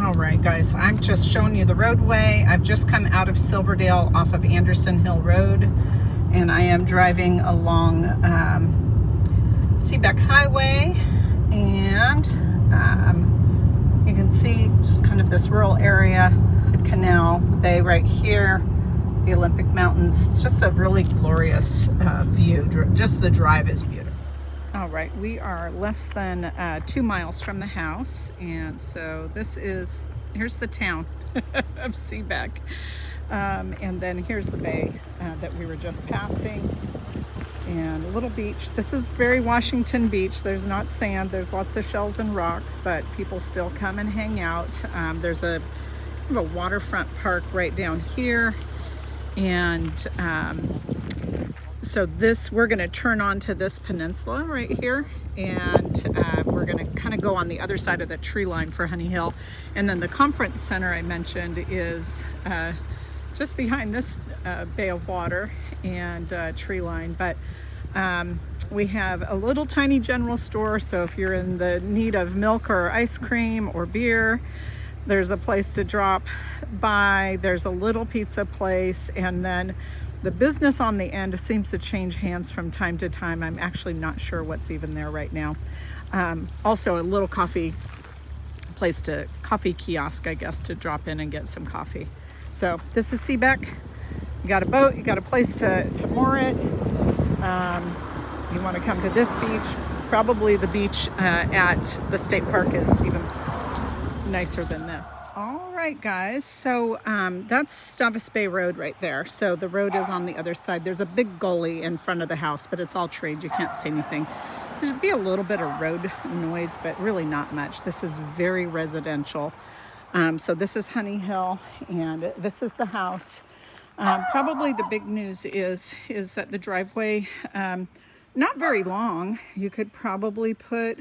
All right, guys, I'm just showing you the roadway. I've just come out of Silverdale off of Anderson Hill Road, and I am driving along Seabeck Highway, and you can see just kind of this rural area, the canal, the bay right here, the Olympic Mountains. It's just a really glorious view. Just the drive is beautiful. All right, we are less than 2 miles from the house, and so here's the town of Seabeck, and then here's the bay that we were just passing, and a little beach. This is very Washington Beach. There's not sand, there's lots of shells and rocks, but people still come and hang out. There's a waterfront park right down here, and so we're going to turn onto this peninsula right here, and we're going to kind of go on the other side of the tree line for Honey Hill. And then the conference center I mentioned is just behind this bay of water and tree line. But we have a little tiny general store, so if you're in the need of milk or ice cream or beer, there's a place to drop by. There's a little pizza place, and then the business on the end seems to change hands from time to time. I'm actually not sure what's even there right now. Also a little coffee kiosk, I guess, to drop in and get some coffee. So this is Seabeck. You got a boat, you got a place to moor it. You want to come to this beach. Probably the beach at the state park is even nicer than this. All right, guys, so that's Stavis Bay Road right there. So the road is on the other side. There's a big gully in front of the house, but it's all treed. You can't see anything. There'd be a little bit of road noise, but really not much. This is very residential. So this is Honey Hill, and this is the house. Probably the big news is that the driveway, not very long. You could probably put,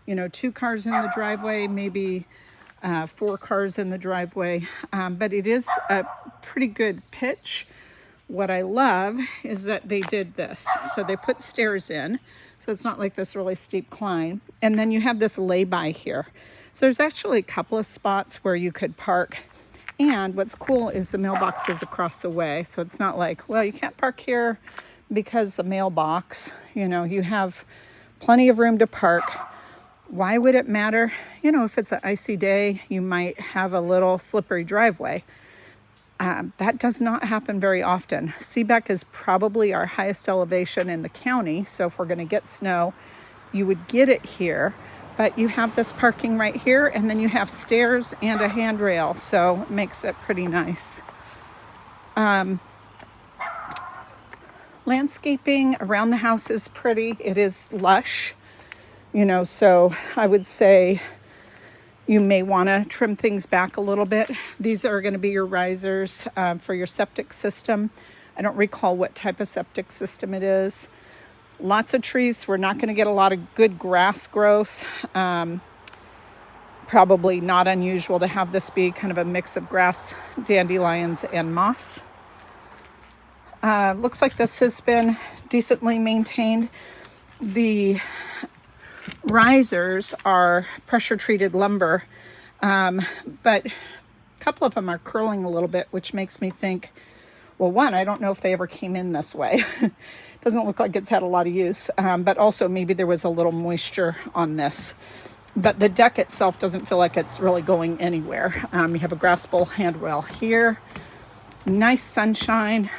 2 cars in the driveway, maybe 4 cars in the driveway, but it is a pretty good pitch. What I love is that they did this. So they put stairs in, so it's not like this really steep climb. And then you have this lay-by here. So there's actually a couple of spots where you could park. And what's cool is the mailbox is across the way. So it's not like, well, you can't park here because the mailbox, you have plenty of room to park. Why would it matter? If it's an icy day, you might have a little slippery driveway. That does not happen very often. Seabeck is probably our highest elevation in the county. So if we're going to get snow, you would get it here. But you have this parking right here, and then you have stairs and a handrail. So it makes it pretty nice. Landscaping around the house is pretty. It is lush. So I would say you may want to trim things back a little bit. These are going to be your risers for your septic system. I don't recall what type of septic system it is. Lots of trees. We're not going to get a lot of good grass growth. Probably not unusual to have this be kind of a mix of grass, dandelions, and moss. Looks like this has been decently maintained. The risers are pressure treated lumber, but a couple of them are curling a little bit, which makes me think, well, one, I don't know if they ever came in this way. Doesn't look like it's had a lot of use, but also maybe there was a little moisture on this. But the deck itself doesn't feel like it's really going anywhere. You have a grass bowl handrail here, nice sunshine.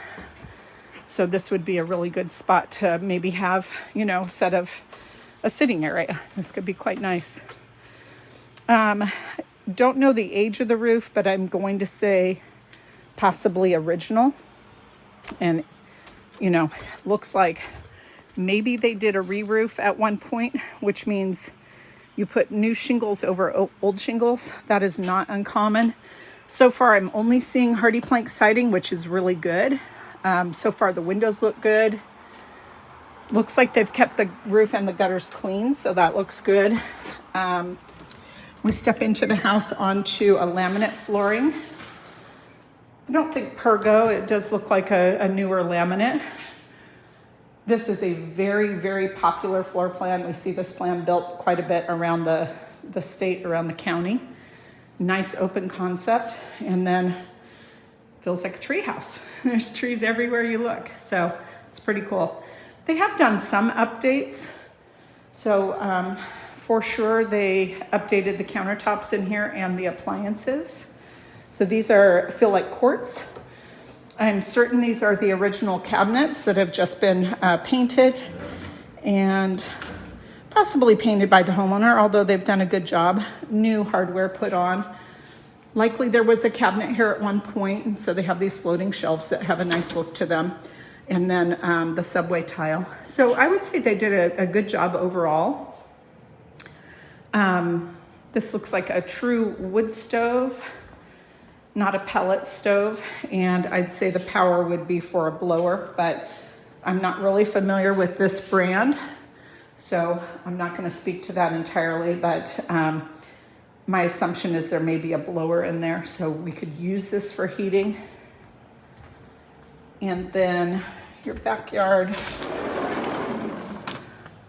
So this would be a really good spot to maybe have, set of a sitting area. This could be quite nice. Don't know the age of the roof, but I'm going to say possibly original. And, looks like maybe they did a re-roof at one point, which means you put new shingles over old shingles. That is not uncommon. So far, I'm only seeing hardy plank siding, which is really good. So far, the windows look good. Looks like they've kept the roof and the gutters clean, so that looks good. We step into the house onto a laminate flooring. I don't think pergo. It does look like a newer laminate. This is a very, very popular floor plan. We see this plan built quite a bit around the state, around the county. Nice open concept, and then feels like a tree house. There's trees everywhere you look, so it's pretty cool. They have done some updates. So for sure they updated the countertops in here and the appliances. So these feel like quartz. I'm certain these are the original cabinets that have just been painted and possibly painted by the homeowner, although they've done a good job. New hardware put on. Likely there was a cabinet here at one point, and so they have these floating shelves that have a nice look to them. And then the subway tile. So I would say they did a good job overall. This looks like a true wood stove, not a pellet stove. And I'd say the power would be for a blower, but I'm not really familiar with this brand, so I'm not going to speak to that entirely, but my assumption is there may be a blower in there, so we could use this for heating. And then your backyard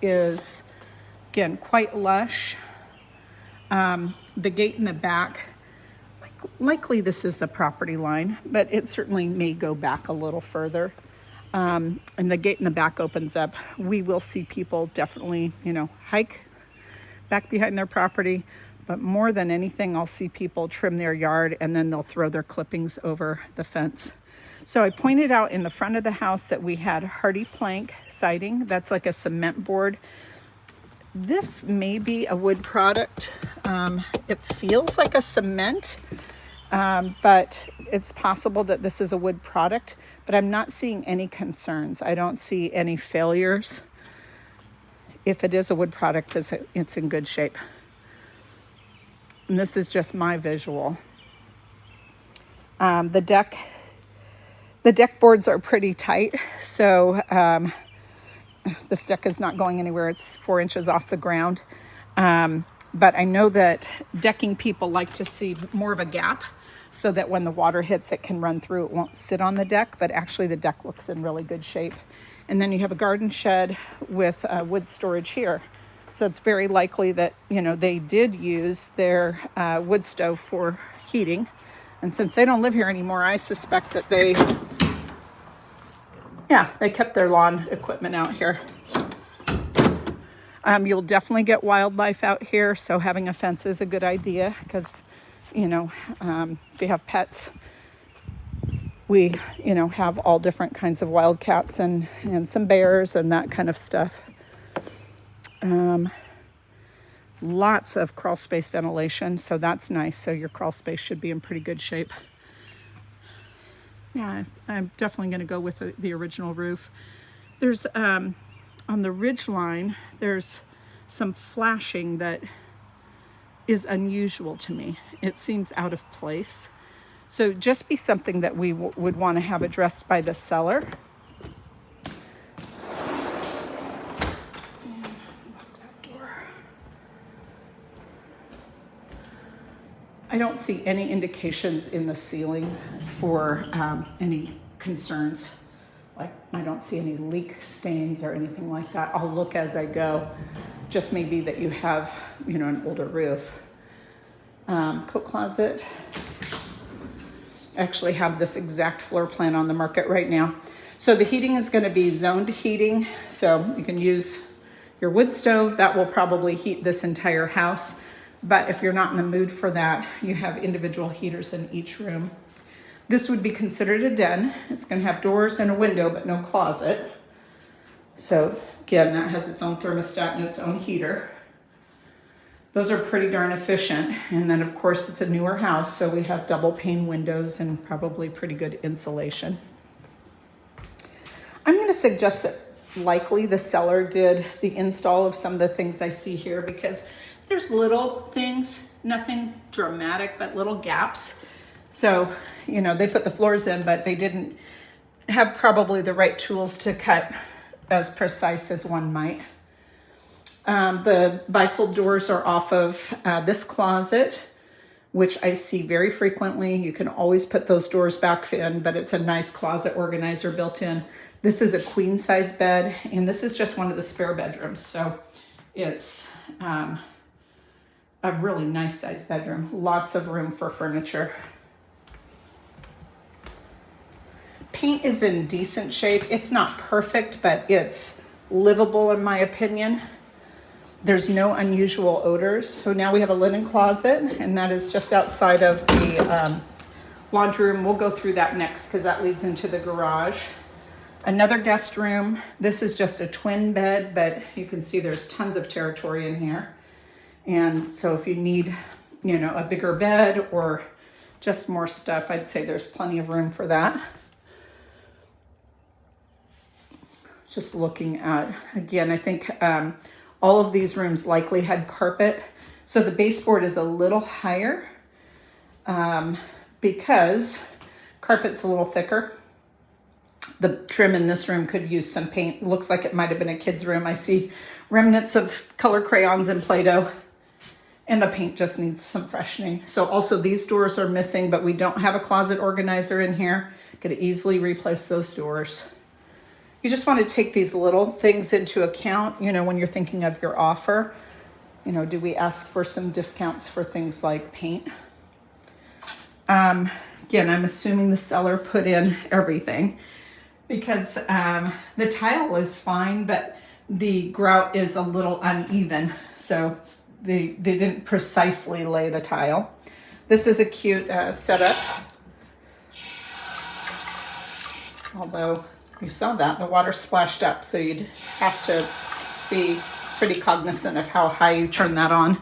is, again, quite lush. The gate in the back, likely this is the property line, but it certainly may go back a little further. And the gate in the back opens up. We will see people definitely, hike back behind their property, but more than anything, I'll see people trim their yard and then they'll throw their clippings over the fence. So I pointed out in the front of the house that we had hardy plank siding. That's like a cement board. This may be a wood product. It feels like a cement, but it's possible that this is a wood product, but I'm not seeing any concerns. I don't see any failures. If it is a wood product, it's in good shape. And this is just my visual. The deck boards are pretty tight, so this deck is not going anywhere. It's 4 inches off the ground. But I know that decking people like to see more of a gap so that when the water hits, it can run through. It won't sit on the deck, but actually the deck looks in really good shape. And then you have a garden shed with wood storage here. So it's very likely that, they did use their wood stove for heating. And since they don't live here anymore, I suspect that they kept their lawn equipment out here. You'll definitely get wildlife out here, so having a fence is a good idea because, if you have pets, we, have all different kinds of wildcats and some bears and that kind of stuff. Lots of crawl space ventilation, so that's nice. So your crawl space should be in pretty good shape. Yeah, I'm definitely going to go with the original roof. There's, on the ridge line, there's some flashing that is unusual to me. It seems out of place. So just be something that we would want to have addressed by the seller. I don't see any indications in the ceiling for any concerns. Like, I don't see any leak stains or anything like that. I'll look as I go. Just maybe that you have, an older roof. Coat closet. I actually have this exact floor plan on the market right now. So the heating is going to be zoned heating. So you can use your wood stove. That will probably heat this entire house. But if you're not in the mood for that, you have individual heaters in each room. This would be considered a den. It's going to have doors and a window, but no closet. So again, that has its own thermostat and its own heater. Those are pretty darn efficient. And then of course it's a newer house, so we have double pane windows and probably pretty good insulation. I'm going to suggest that likely the seller did the install of some of the things I see here because there's little things, nothing dramatic, but little gaps. So, they put the floors in, but they didn't have probably the right tools to cut as precise as one might. The bifold doors are off of this closet, which I see very frequently. You can always put those doors back in, but it's a nice closet organizer built in. This is a queen size bed, and this is just one of the spare bedrooms. So it's a really nice sized bedroom. Lots of room for furniture. Paint is in decent shape. It's not perfect, but it's livable in my opinion. There's no unusual odors. So now we have a linen closet, and that is just outside of the laundry room. We'll go through that next because that leads into the garage. Another guest room. This is just a twin bed, but you can see there's tons of territory in here. And so if you need, you know, a bigger bed or just more stuff, I'd say there's plenty of room for that. Just looking at, again, I think all of these rooms likely had carpet. So the baseboard is a little higher because carpet's a little thicker. The trim in this room could use some paint. It looks like it might have been a kid's room. I see remnants of color crayons and Play-Doh, and the paint just needs some freshening. So also these doors are missing, but we don't have a closet organizer in here. Could easily replace those doors. You just want to take these little things into account, you know, when you're thinking of your offer. You know, do we ask for some discounts for things like paint? Again, I'm assuming the seller put in everything because the tile is fine, but the grout is a little uneven. So they didn't precisely lay the tile. This is a cute setup. Although you saw that, the water splashed up, so you'd have to be pretty cognizant of how high you turn that on.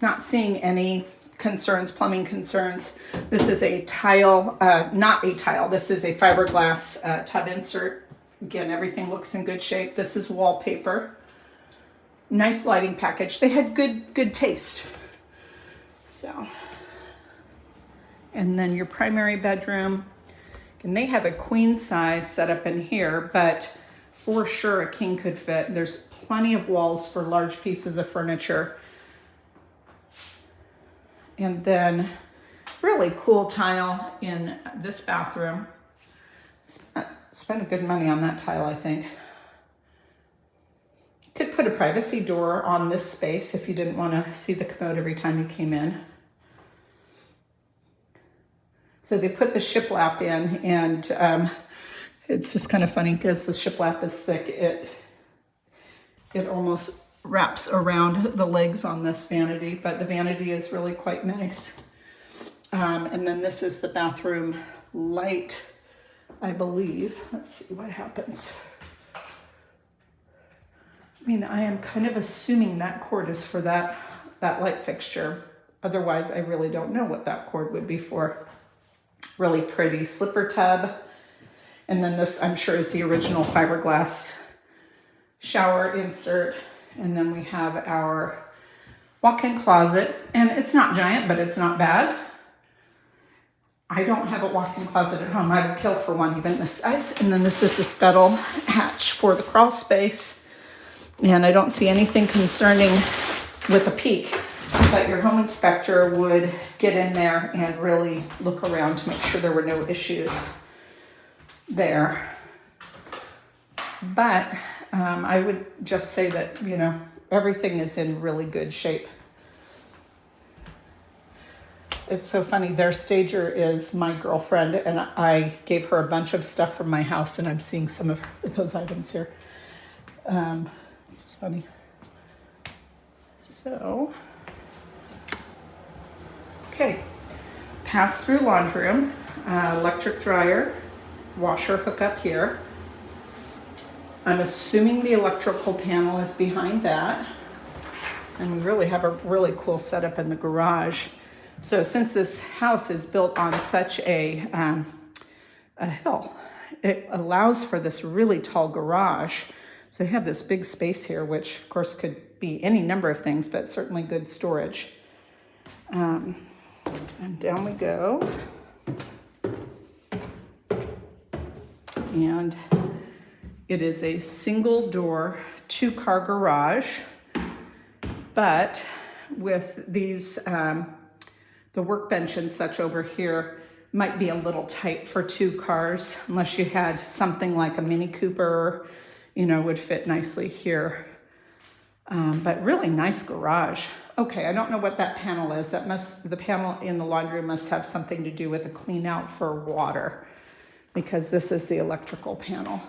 Not seeing any concerns, plumbing concerns. This is a tile, not a tile, this is a fiberglass tub insert. Again, everything looks in good shape. This is wallpaper. Nice lighting package. They had good taste. So, and then your primary bedroom. And they have a queen size set up in here, but for sure a king could fit. There's plenty of walls for large pieces of furniture. And then really cool tile in this bathroom. Spent a good money on that tile, I think. Could put a privacy door on this space if you didn't want to see the commode every time you came in. So they put the shiplap in, and it's just kind of funny because the shiplap is thick. It almost wraps around the legs on this vanity, but the vanity is really quite nice. And then this is the bathroom light, I believe. Let's see what happens. I mean, I am kind of assuming that cord is for that light fixture. Otherwise, I really don't know what that cord would be for. Really pretty slipper tub. And then this, I'm sure, is the original fiberglass shower insert. And then we have our walk-in closet. And it's not giant, but it's not bad. I don't have a walk-in closet at home. I would kill for one even this size. And then this is the scuttle hatch for the crawl space. And I don't see anything concerning with a peak. But your home inspector would get in there and really look around to make sure there were no issues there. But I would just say that, you know, everything is in really good shape. It's so funny. Their stager is my girlfriend, and I gave her a bunch of stuff from my house, and I'm seeing some of those items here. This is funny. So... okay, pass-through laundry room, electric dryer, washer hookup here. I'm assuming the electrical panel is behind that. And we really have a really cool setup in the garage. So since this house is built on such a hill, it allows for this really tall garage. So you have this big space here, which of course could be any number of things, but certainly good storage. And down we go. And it is a single door, 2-car garage, but with these, the workbench and such over here might be a little tight for 2 cars, unless you had something like a Mini Cooper, you know, would fit nicely here. But really nice garage. Okay, I don't know what that panel is. The panel in the laundry must have something to do with a clean out for water, because this is the electrical panel.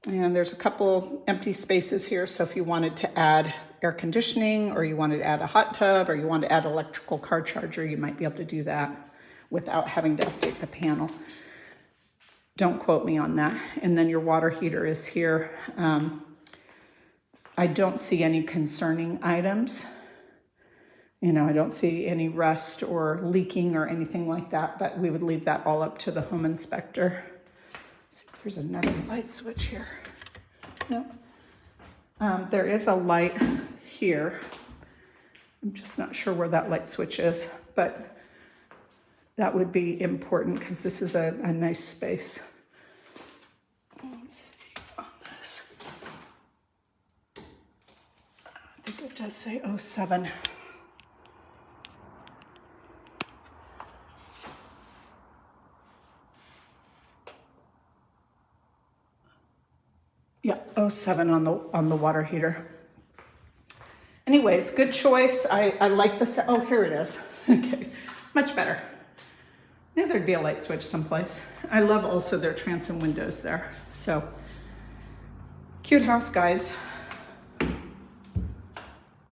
And there's a couple empty spaces here, so if you wanted to add air conditioning, or you wanted to add a hot tub, or you wanted to add electrical car charger, you might be able to do that without having to update the panel. Don't quote me on that. And then your water heater is here. I don't see any concerning items. You know, I don't see any rust or leaking or anything like that, but we would leave that all up to the home inspector. Let's see if there's another light switch here. No. There is a light here. I'm just not sure where that light switch is, but that would be important because this is a nice space. Let's see on this. I think it does say 07. Yeah, 07 on the water heater. Anyways, good choice. I like the set. Oh, here it is. Okay, much better. Knew there'd be a light switch someplace. I love also their transom windows there. So, cute house, guys.